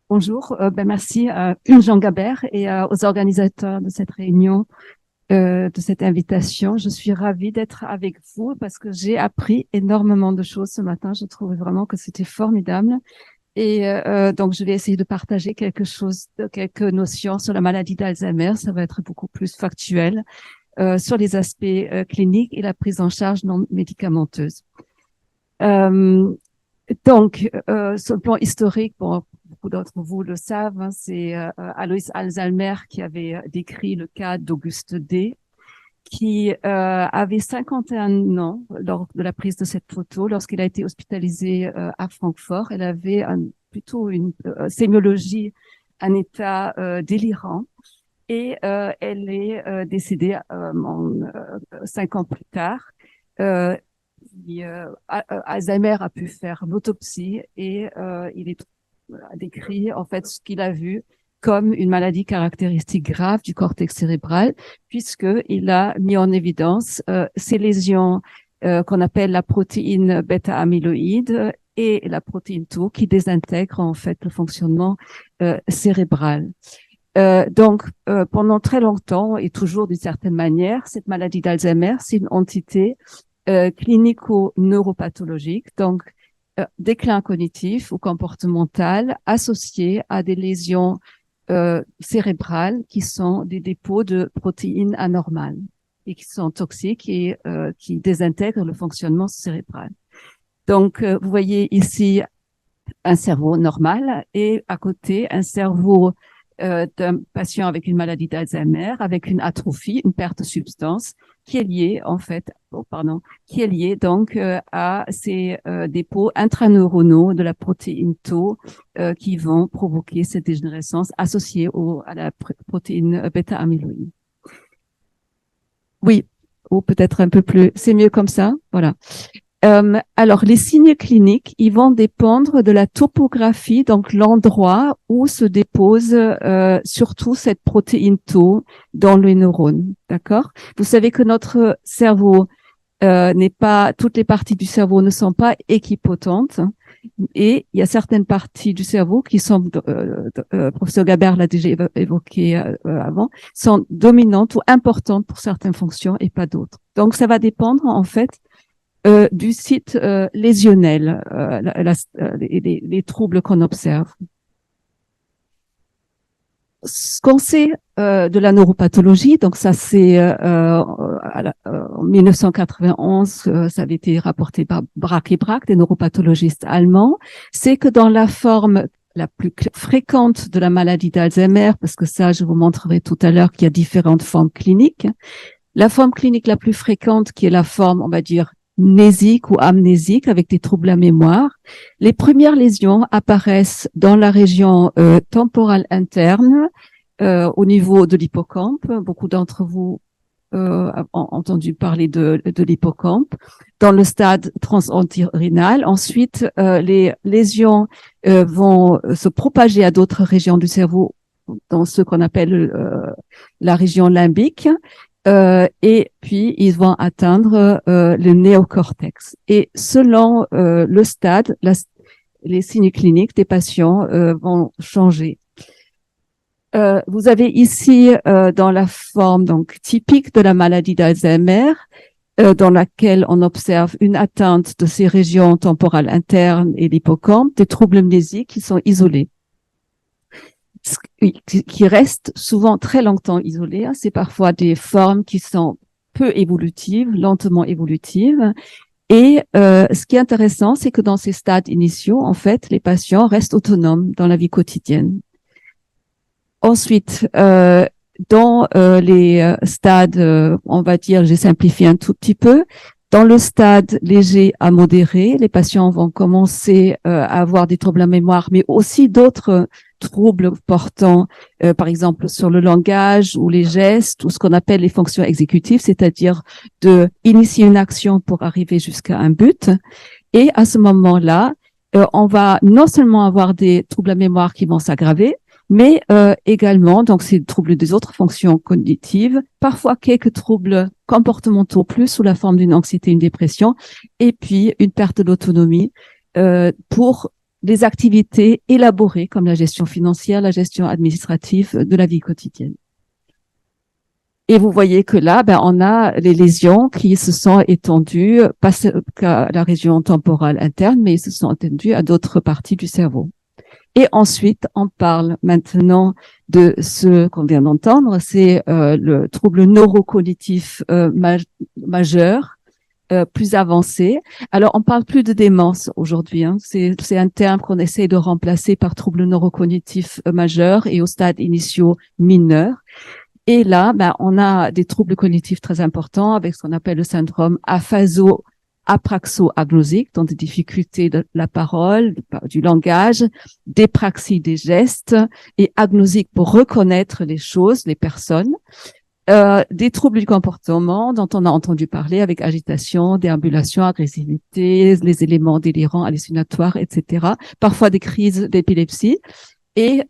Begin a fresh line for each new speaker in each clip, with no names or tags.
Bonjour, merci à Jean Gabert et aux organisateurs de cette réunion, de cette invitation. Je suis ravie d'être avec vous parce que j'ai appris énormément de choses ce matin. Je trouvais vraiment que c'était formidable. Et donc, je vais essayer de partager quelques notions sur la maladie d'Alzheimer. Ça va être beaucoup plus factuel sur les aspects cliniques et la prise en charge non médicamenteuse. Euh, sur le plan historique, bon, beaucoup d'entre vous le savent, hein, c'est Alois Alzheimer qui avait décrit le cas d'Auguste D, qui avait 51 ans lors de la prise de cette photo, lorsqu'il a été hospitalisé à Francfort. Elle avait plutôt une sémiologie, un état délirant. Et elle est décédée 5 ans plus tard. Euh, Alzheimer a pu faire l'autopsie et il est décrit en fait ce qu'il a vu comme une maladie caractéristique grave du cortex cérébral, puisqu'il a mis en évidence ces lésions qu'on appelle la protéine bêta-amyloïde et la protéine tau qui désintègrent en fait le fonctionnement cérébral. Pendant très longtemps et toujours d'une certaine manière, cette maladie d'Alzheimer, c'est une entité clinico-neuropathologique, donc déclin cognitif ou comportemental associé à des lésions cérébrales qui sont des dépôts de protéines anormales et qui sont toxiques et qui désintègrent le fonctionnement cérébral. Donc, vous voyez ici un cerveau normal et à côté un cerveau d'un patient avec une maladie d'Alzheimer, avec une atrophie, une perte de substance, qui est liée en fait, qui est liée donc à ces dépôts intraneuronaux de la protéine tau qui vont provoquer cette dégénérescence associée à la protéine bêta-amyloïde. Oui, ou peut-être un peu plus, c'est mieux comme ça, voilà. Alors, les signes cliniques, ils vont dépendre de la topographie, donc l'endroit où se dépose surtout cette protéine tau dans les neurones, d'accord? Vous savez que notre cerveau toutes les parties du cerveau ne sont pas équipotentes et il y a certaines parties du cerveau qui sont, professeur Gabert l'a déjà évoqué avant, sont dominantes ou importantes pour certaines fonctions et pas d'autres. Donc, ça va dépendre en fait du site lésionnel, les troubles qu'on observe. Ce qu'on sait de la neuropathologie, donc ça c'est en 1991, ça avait été rapporté par Brack et Brack, des neuropathologistes allemands, c'est que dans la forme la plus fréquente de la maladie d'Alzheimer, parce que ça je vous montrerai tout à l'heure qu'il y a différentes formes cliniques, la forme clinique la plus fréquente qui est la forme, on va dire, mnésique ou amnésique avec des troubles à mémoire. Les premières lésions apparaissent dans la région temporale interne au niveau de l'hippocampe. Beaucoup d'entre vous ont entendu parler de l'hippocampe. Dans le stade transentorhinal, ensuite, les lésions vont se propager à d'autres régions du cerveau dans ce qu'on appelle la région limbique. Et puis, ils vont atteindre le néocortex. Et selon le stade, les signes cliniques des patients vont changer. Vous avez ici, dans la forme donc typique de la maladie d'Alzheimer, dans laquelle on observe une atteinte de ces régions temporales internes et l'hippocampe, des troubles mnésiques qui sont isolés, qui restent souvent très longtemps isolés. Hein. C'est parfois des formes qui sont peu évolutives, lentement évolutives. Et ce qui est intéressant, c'est que dans ces stades initiaux, en fait, les patients restent autonomes dans la vie quotidienne. Ensuite, dans les stades, on va dire, j'ai simplifié un tout petit peu, dans le stade léger à modéré, les patients vont commencer à avoir des troubles à mémoire, mais aussi d'autres troubles portant, par exemple, sur le langage ou les gestes ou ce qu'on appelle les fonctions exécutives, c'est-à-dire de initier une action pour arriver jusqu'à un but. Et à ce moment-là, on va non seulement avoir des troubles à mémoire qui vont s'aggraver, mais également, donc c'est troubles des autres fonctions cognitives, parfois quelques troubles comportementaux plus sous la forme d'une anxiété, une dépression, et puis une perte d'autonomie pour les activités élaborées comme la gestion financière, la gestion administrative de la vie quotidienne. Et vous voyez que là, on a les lésions qui se sont étendues, pas qu'à la région temporale interne, mais ils se sont étendues à d'autres parties du cerveau. Et ensuite, on parle maintenant de ce qu'on vient d'entendre, c'est le trouble neurocognitif majeur, plus avancé. Alors, on parle plus de démence aujourd'hui. Hein. C'est un terme qu'on essaie de remplacer par trouble neurocognitif majeur et au stade initiaux mineur. Et là, on a des troubles cognitifs très importants avec ce qu'on appelle le syndrome aphaso-apraxo-agnosique, donc des difficultés de la parole, du langage, dépraxie des gestes et agnosique pour reconnaître les choses, les personnes. Des troubles du comportement dont on a entendu parler avec agitation, déambulation, agressivité, les éléments délirants, hallucinatoires, etc. Parfois des crises d'épilepsie. Et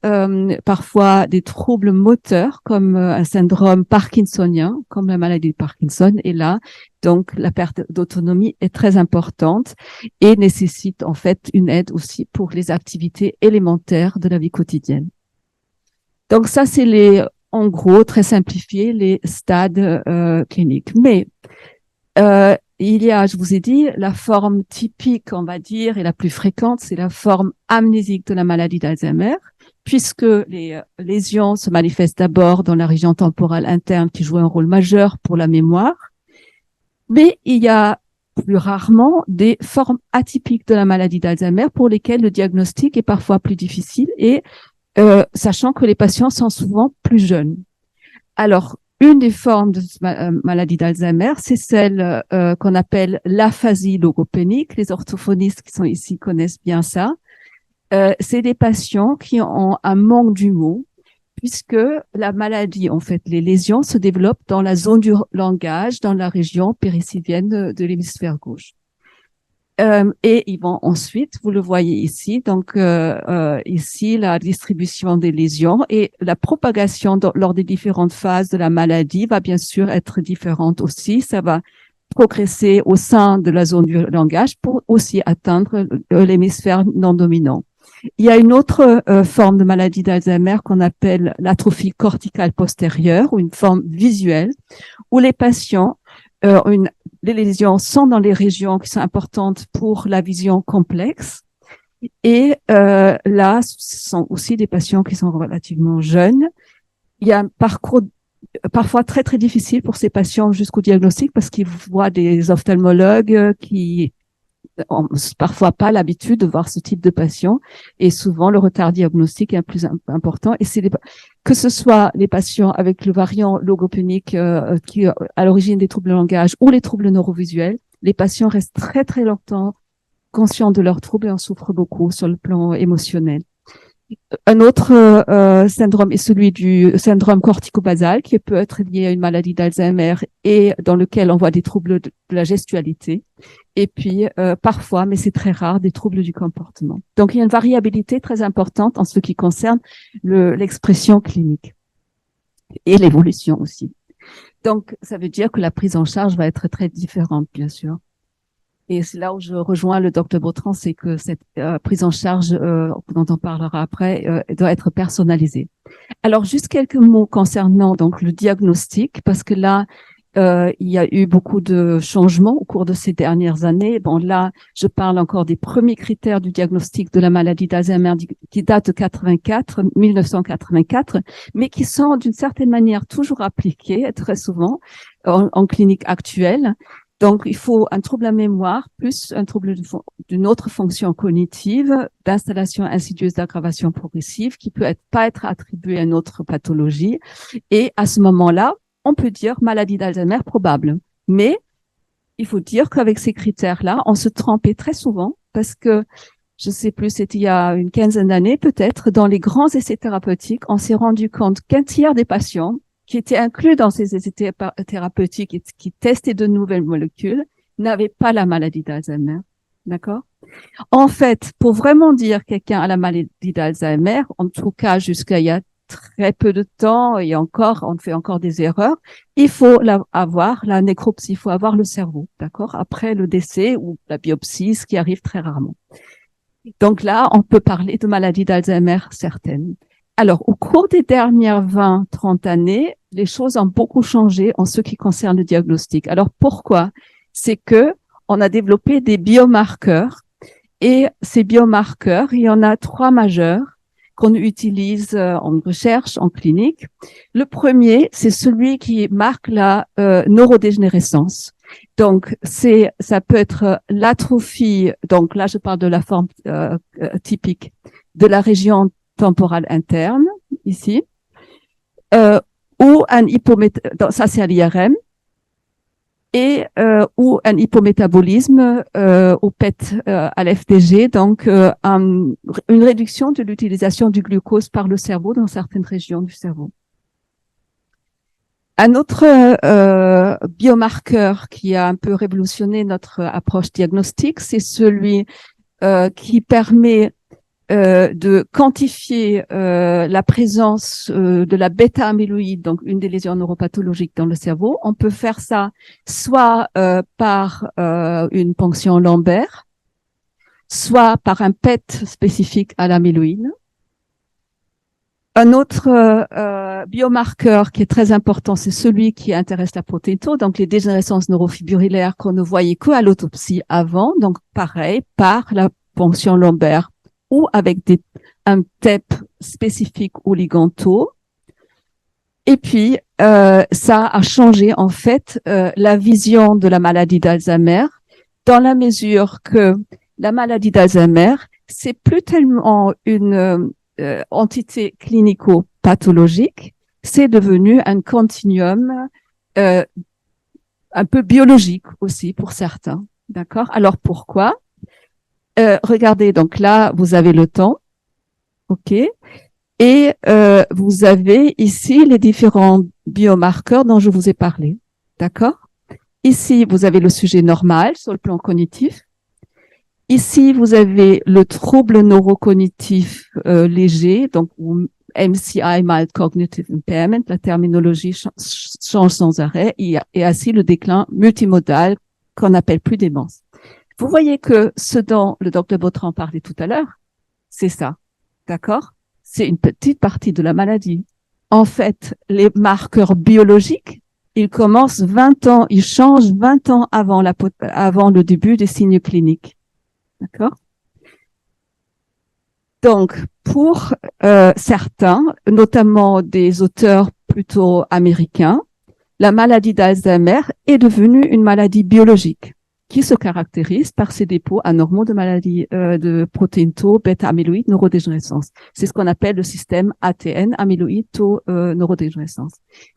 parfois des troubles moteurs comme un syndrome parkinsonien, comme la maladie de Parkinson. Et là, donc, la perte d'autonomie est très importante et nécessite en fait une aide aussi pour les activités élémentaires de la vie quotidienne. Donc ça, c'est en gros, très simplifié, les stades cliniques. Mais il y a, je vous ai dit, la forme typique, on va dire, et la plus fréquente, c'est la forme amnésique de la maladie d'Alzheimer, puisque les lésions se manifestent d'abord dans la région temporale interne qui joue un rôle majeur pour la mémoire. Mais il y a plus rarement des formes atypiques de la maladie d'Alzheimer pour lesquelles le diagnostic est parfois plus difficile et sachant que les patients sont souvent plus jeunes. Alors, une des formes de maladie d'Alzheimer, c'est celle qu'on appelle l'aphasie logopénique. Les orthophonistes qui sont ici connaissent bien ça. C'est des patients qui ont un manque du mot, puisque la maladie, en fait, les lésions se développent dans la zone du langage, dans la région péricylienne de l'hémisphère gauche. Et ils vont ensuite, vous le voyez ici, donc ici la distribution des lésions et la propagation lors des différentes phases de la maladie va bien sûr être différente aussi. Ça va progresser au sein de la zone du langage pour aussi atteindre l'hémisphère non dominant. Il y a une autre forme de maladie d'Alzheimer qu'on appelle l'atrophie corticale postérieure ou une forme visuelle où les patients les lésions sont dans les régions qui sont importantes pour la vision complexe. Et là, ce sont aussi des patients qui sont relativement jeunes. Il y a un parcours parfois très, très difficile pour ces patients jusqu'au diagnostic parce qu'ils voient des ophtalmologues qui ont parfois pas l'habitude de voir ce type de patients. Et souvent, le retard diagnostique est un plus important. Et c'est que ce soit les patients avec le variant logopénique qui à l'origine des troubles de langage ou les troubles neurovisuels, les patients restent très très longtemps conscients de leurs troubles et en souffrent beaucoup sur le plan émotionnel. Un autre syndrome est celui du syndrome corticobasal qui peut être lié à une maladie d'Alzheimer et dans lequel on voit des troubles de la gestualité. Et puis parfois, mais c'est très rare, des troubles du comportement. Donc il y a une variabilité très importante en ce qui concerne l'expression clinique et l'évolution aussi. Donc ça veut dire que la prise en charge va être très différente, bien sûr. Et c'est là où je rejoins le docteur Bautran, c'est que cette prise en charge, dont on parlera après, doit être personnalisée. Alors, juste quelques mots concernant donc le diagnostic, parce que là, il y a eu beaucoup de changements au cours de ces dernières années. Bon, là, je parle encore des premiers critères du diagnostic de la maladie d'Alzheimer qui date de 1984, mais qui sont d'une certaine manière toujours appliqués très souvent en clinique actuelle. Donc, il faut un trouble à mémoire plus un trouble d'une autre fonction cognitive, d'installation insidieuse d'aggravation progressive qui peut pas être attribuée à une autre pathologie. Et à ce moment-là, on peut dire maladie d'Alzheimer probable. Mais il faut dire qu'avec ces critères-là, on se trompait très souvent parce que, je sais plus, c'était il y a une quinzaine d'années peut-être, dans les grands essais thérapeutiques, on s'est rendu compte qu'un tiers des patients qui étaient inclus dans ces essais thérapeutiques et qui testaient de nouvelles molécules, n'avaient pas la maladie d'Alzheimer. D'accord? En fait, pour vraiment dire quelqu'un a la maladie d'Alzheimer, en tout cas jusqu'à il y a très peu de temps, et encore, on fait encore des erreurs, il faut avoir la nécropsie, il faut avoir le cerveau, d'accord? Après le décès ou la biopsie, ce qui arrive très rarement. Donc là, on peut parler de maladie d'Alzheimer certaines. Alors, au cours des dernières 20-30 années, les choses ont beaucoup changé en ce qui concerne le diagnostic. Alors, pourquoi? C'est que on a développé des biomarqueurs et ces biomarqueurs, il y en a 3 majeurs qu'on utilise en recherche, en clinique. Le premier, c'est celui qui marque la neurodégénérescence. Donc, ça peut être l'atrophie. Donc là, je parle de la forme typique de la région temporale interne, ici, ou un ça c'est à l'IRM, et ou un hypométabolisme au PET à l'FDG, donc une réduction de l'utilisation du glucose par le cerveau dans certaines régions du cerveau. Un autre biomarqueur qui a un peu révolutionné notre approche diagnostique, c'est celui qui permet de quantifier la présence de la bêta-amyloïde, donc une des lésions neuropathologiques dans le cerveau. On peut faire ça soit par une ponction lombaire, soit par un PET spécifique à l'amyloïde. Un autre biomarqueur qui est très important, c'est celui qui intéresse la protéine tau, donc les dégénérescences neurofibrillaires qu'on ne voyait qu'à l'autopsie avant, donc pareil, par la ponction lombaire ou avec un TEP spécifique au ligand tau. Et puis, ça a changé en fait la vision de la maladie d'Alzheimer, dans la mesure que la maladie d'Alzheimer, c'est plus tellement une entité clinico-pathologique, c'est devenu un continuum un peu biologique aussi pour certains. D'accord? Alors pourquoi? Regardez, donc là, vous avez le temps, ok? Et vous avez ici les différents biomarqueurs dont je vous ai parlé, d'accord? Ici, vous avez le sujet normal sur le plan cognitif. Ici, vous avez le trouble neurocognitif léger, donc MCI, Mild Cognitive Impairment, la terminologie change sans arrêt, et ainsi le déclin multimodal qu'on n'appelle plus démence. Vous voyez que ce dont le docteur Bautran parlait tout à l'heure, c'est ça, d'accord? C'est une petite partie de la maladie. En fait, les marqueurs biologiques, ils commencent 20 ans, ils changent 20 ans avant le début des signes cliniques. D'accord? Donc, pour certains, notamment des auteurs plutôt américains, la maladie d'Alzheimer est devenue une maladie biologique qui se caractérise par ses dépôts anormaux de maladie de protéines tau, bêta-amyloïde, neurodégénérescence. C'est ce qu'on appelle le système ATN, amyloïde, tau, neurodégénérescence.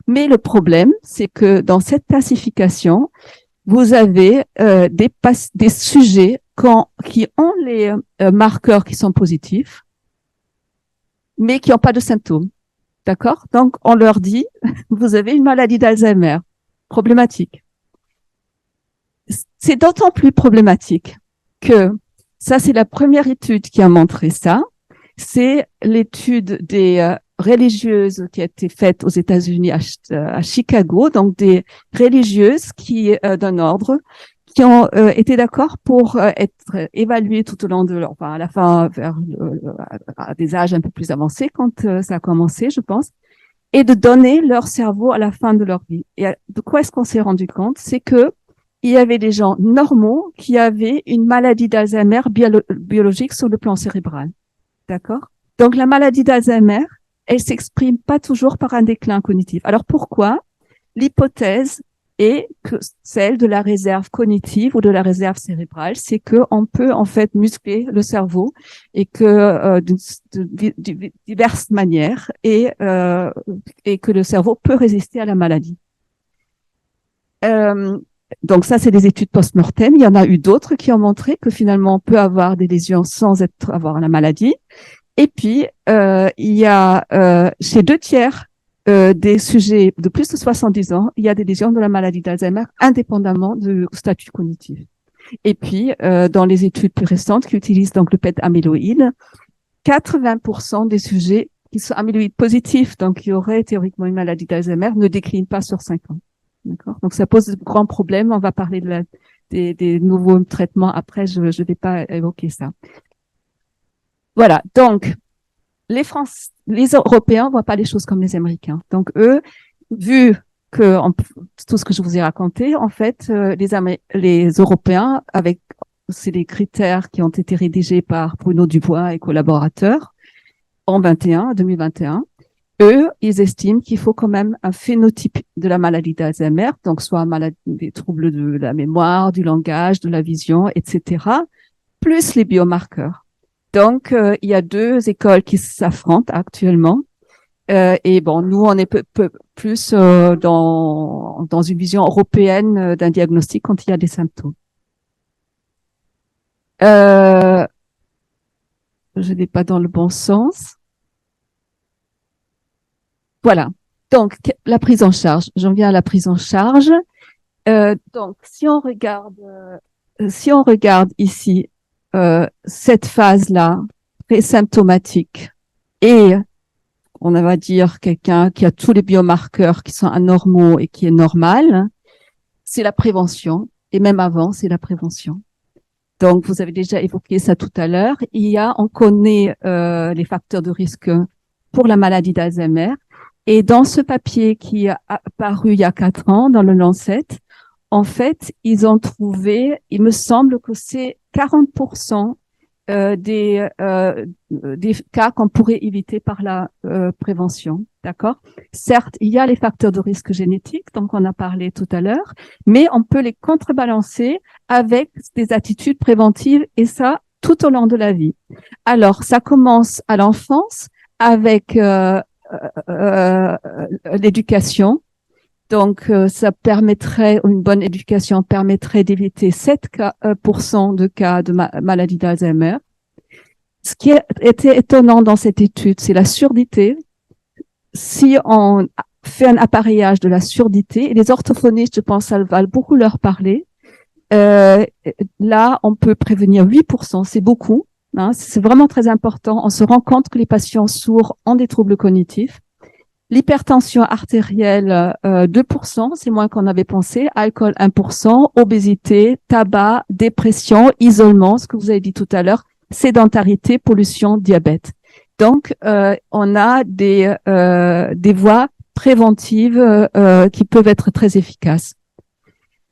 Mais le problème, c'est que dans cette classification, vous avez des sujets qui ont les marqueurs qui sont positifs, mais qui n'ont pas de symptômes. D'accord? Donc, on leur dit, vous avez une maladie d'Alzheimer. Problématique. C'est d'autant plus problématique que ça, c'est la première étude qui a montré ça. C'est l'étude des religieuses qui a été faite aux États-Unis à Chicago, donc des religieuses qui d'un ordre qui ont été d'accord pour être évaluées tout au long de leur, enfin, à la fin vers à des âges un peu plus avancés quand ça a commencé, je pense, et de donner leur cerveau à la fin de leur vie. Et de quoi est-ce qu'on s'est rendu compte? C'est que il y avait des gens normaux qui avaient une maladie d'Alzheimer biologique sur le plan cérébral. D'accord? Donc, la maladie d'Alzheimer, elle s'exprime pas toujours par un déclin cognitif. Alors, pourquoi? L'hypothèse est que celle de la réserve cognitive ou de la réserve cérébrale, c'est que on peut, en fait, muscler le cerveau et que, de diverses manières et que le cerveau peut résister à la maladie. Donc ça, c'est des études post-mortem. Il y en a eu d'autres qui ont montré que finalement, on peut avoir des lésions sans avoir la maladie. Et puis, il y a chez 2/3 des sujets de plus de 70 ans, il y a des lésions de la maladie d'Alzheimer indépendamment du statut cognitif. Et puis, dans les études plus récentes qui utilisent donc le PET amyloïde, 80% des sujets qui sont amyloïdes positifs, donc qui auraient théoriquement une maladie d'Alzheimer, ne déclinent pas sur 5 ans. D'accord. Donc ça pose de grands problèmes. On va parler des nouveaux traitements après. Je vais pas évoquer ça. Voilà. Donc, les Européens voient pas les choses comme les Américains. Donc, eux, vu que tout ce que je vous ai raconté, en fait, les Européens, c'est des critères qui ont été rédigés par Bruno Dubois et collaborateurs en 2021. Eux, ils estiment qu'il faut quand même un phénotype de la maladie d'Alzheimer, donc soit des troubles de la mémoire, du langage, de la vision, etc., plus les biomarqueurs. Donc, il y a deux écoles qui s'affrontent actuellement. Et bon, nous, on est plus dans une vision européenne d'un diagnostic quand il y a des symptômes. Je n'ai pas dans le bon sens. Voilà. Donc, la prise en charge. J'en viens à la prise en charge. Donc, si on regarde ici cette phase-là, présymptomatique, et on va dire quelqu'un qui a tous les biomarqueurs qui sont anormaux et qui est normal, c'est la prévention. Et même avant, c'est la prévention. Donc, vous avez déjà évoqué ça tout à l'heure. On connaît les facteurs de risque pour la maladie d'Alzheimer. Et dans ce papier qui a paru il y a 4 ans dans le Lancet, en fait, ils ont trouvé, il me semble que c'est 40% des cas qu'on pourrait éviter par la prévention, d'accord? Certes, il y a les facteurs de risque génétique, dont on a parlé tout à l'heure, mais on peut les contrebalancer avec des attitudes préventives et ça tout au long de la vie. Alors, ça commence à l'enfance avec l'éducation. Donc, ça permettrait, une bonne éducation permettrait d'éviter 7% de cas de maladie d'Alzheimer. Ce qui était étonnant dans cette étude, c'est la surdité. Si on fait un appareillage de la surdité, et les orthophonistes, je pense, ça va beaucoup leur parler, là, on peut prévenir 8%, c'est beaucoup. Hein, c'est vraiment très important. On se rend compte que les patients sourds ont des troubles cognitifs. L'hypertension artérielle, 2%, c'est moins qu'on avait pensé. Alcool, 1%. Obésité, tabac, dépression, isolement, ce que vous avez dit tout à l'heure, sédentarité, pollution, diabète. Donc, on a des voies préventives qui peuvent être très efficaces.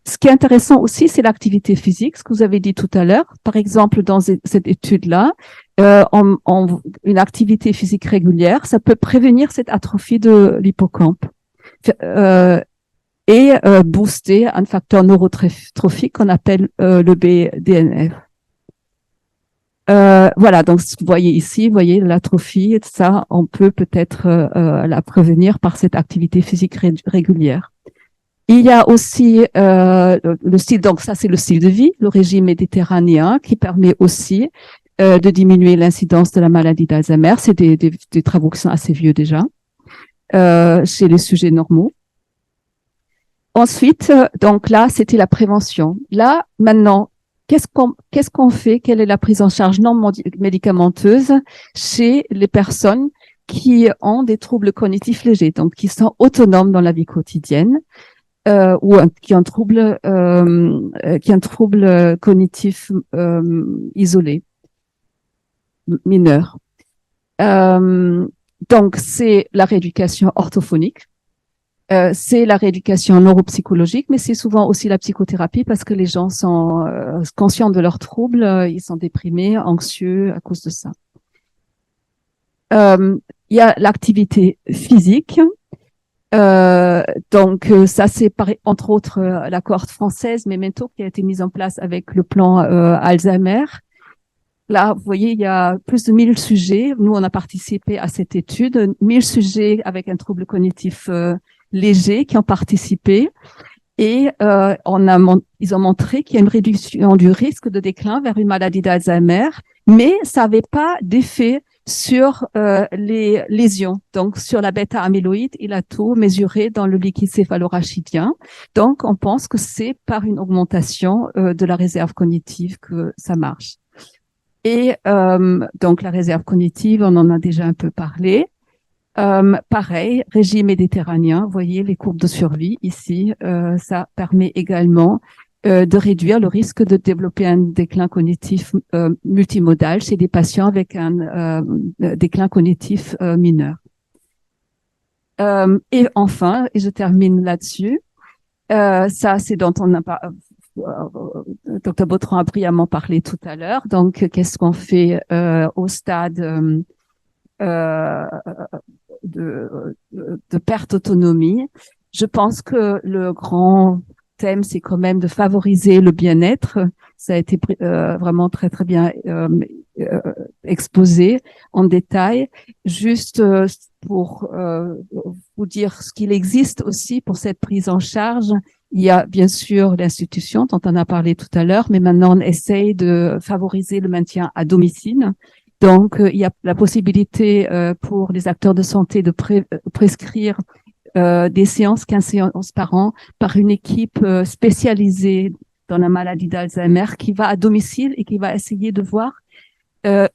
Ce qui est intéressant aussi, c'est l'activité physique, ce que vous avez dit tout à l'heure. Par exemple, dans cette étude-là, une activité physique régulière, ça peut prévenir cette atrophie de l'hippocampe et booster un facteur neurotrophique qu'on appelle le BDNF. Voilà, donc vous voyez ici, vous voyez l'atrophie et tout ça, on peut peut-être la prévenir par cette activité physique régulière. Il y a aussi le style, donc ça c'est le style de vie, le régime méditerranéen qui permet aussi de diminuer l'incidence de la maladie d'Alzheimer. C'est des travaux qui sont assez vieux déjà chez les sujets normaux. Ensuite, donc là c'était la prévention. Là maintenant, qu'est-ce qu'on fait? Quelle est la prise en charge non médicamenteuse chez les personnes qui ont des troubles cognitifs légers, donc qui sont autonomes dans la vie quotidienne? Ou qui ont un trouble cognitif isolé, mineur. Donc, c'est la rééducation orthophonique, c'est la rééducation neuropsychologique, mais c'est souvent aussi la psychothérapie parce que les gens sont conscients de leurs troubles, ils sont déprimés, anxieux à cause de ça. Il y a l'activité physique. Donc ça c'est entre autres la cohorte française Memento qui a été mise en place avec le plan Alzheimer. Là, vous voyez, il y a plus de 1000 sujets. Nous, on a participé à cette étude. 1000 sujets avec un trouble cognitif léger qui ont participé. Et ils ont montré qu'il y a une réduction du risque de déclin vers une maladie d'Alzheimer, mais ça n'avait pas d'effet sur les lésions, donc sur la bêta-amyloïde, il a tout mesuré dans le liquide céphalorachidien. Donc, on pense que c'est par une augmentation de la réserve cognitive que ça marche. Et donc, la réserve cognitive, on en a déjà un peu parlé. Pareil, régime méditerranéen, vous voyez les courbes de survie ici, ça permet également de réduire le risque de développer un déclin cognitif multimodal chez des patients avec un déclin cognitif mineur. Et enfin, et je termine là-dessus, ça c'est dont on a pas, Dr Bautran a brillamment parlé tout à l'heure. Donc, qu'est-ce qu'on fait au stade de perte d'autonomie? Je pense que le grand thème, c'est quand même de favoriser le bien-être. Ça a été vraiment très très bien exposé en détail. Juste pour vous dire ce qu'il existe aussi pour cette prise en charge. Il y a bien sûr l'institution dont on a parlé tout à l'heure, mais maintenant on essaye de favoriser le maintien à domicile. Donc, il y a la possibilité pour les acteurs de santé de prescrire des séances, 15 séances par an, par une équipe spécialisée dans la maladie d'Alzheimer qui va à domicile et qui va essayer de voir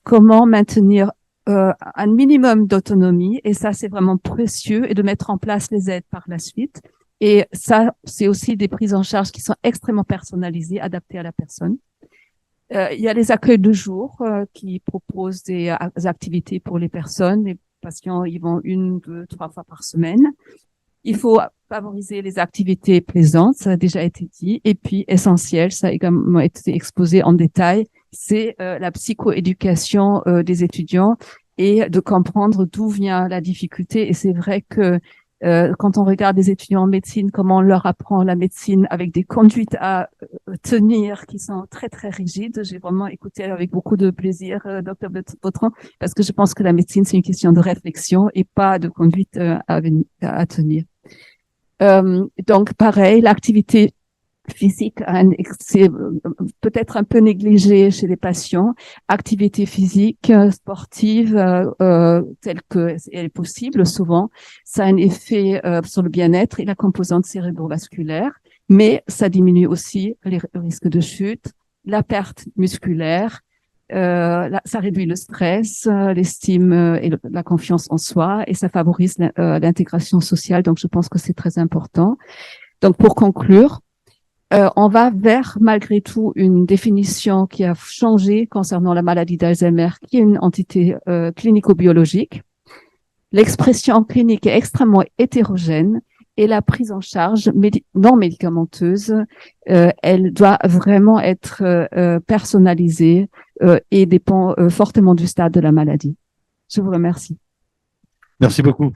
comment maintenir un minimum d'autonomie. Et ça, c'est vraiment précieux, et de mettre en place les aides par la suite. Et ça, c'est aussi des prises en charge qui sont extrêmement personnalisées, adaptées à la personne. Il y a les accueils de jour qui proposent des activités pour les personnes. Les patients, ils vont 1, 2, 3 fois par semaine. Il faut favoriser les activités plaisantes, ça a déjà été dit. Et puis, essentiel, ça a également été exposé en détail, c'est la psychoéducation des étudiants et de comprendre d'où vient la difficulté. Et c'est vrai que quand on regarde des étudiants en médecine, comment on leur apprend la médecine avec des conduites à tenir qui sont très, très rigides. J'ai vraiment écouté avec beaucoup de plaisir Dr Bautran, parce que je pense que la médecine, c'est une question de réflexion et pas de conduite à tenir. Donc, pareil, l'activité physique, c'est peut-être un peu négligé chez les patients. Activité physique, sportive, telle que elle est possible souvent, ça a un effet sur le bien-être et la composante cérébrovasculaire, mais ça diminue aussi les risques de chute, la perte musculaire, ça réduit le stress, l'estime et la confiance en soi, et ça favorise l'intégration sociale. Donc, je pense que c'est très important. Donc, pour conclure, on va vers, malgré tout, une définition qui a changé concernant la maladie d'Alzheimer, qui est une entité clinico-biologique. L'expression clinique est extrêmement hétérogène et la prise en charge non médicamenteuse, elle doit vraiment être personnalisée et dépend fortement du stade de la maladie. Je vous remercie.
Merci beaucoup.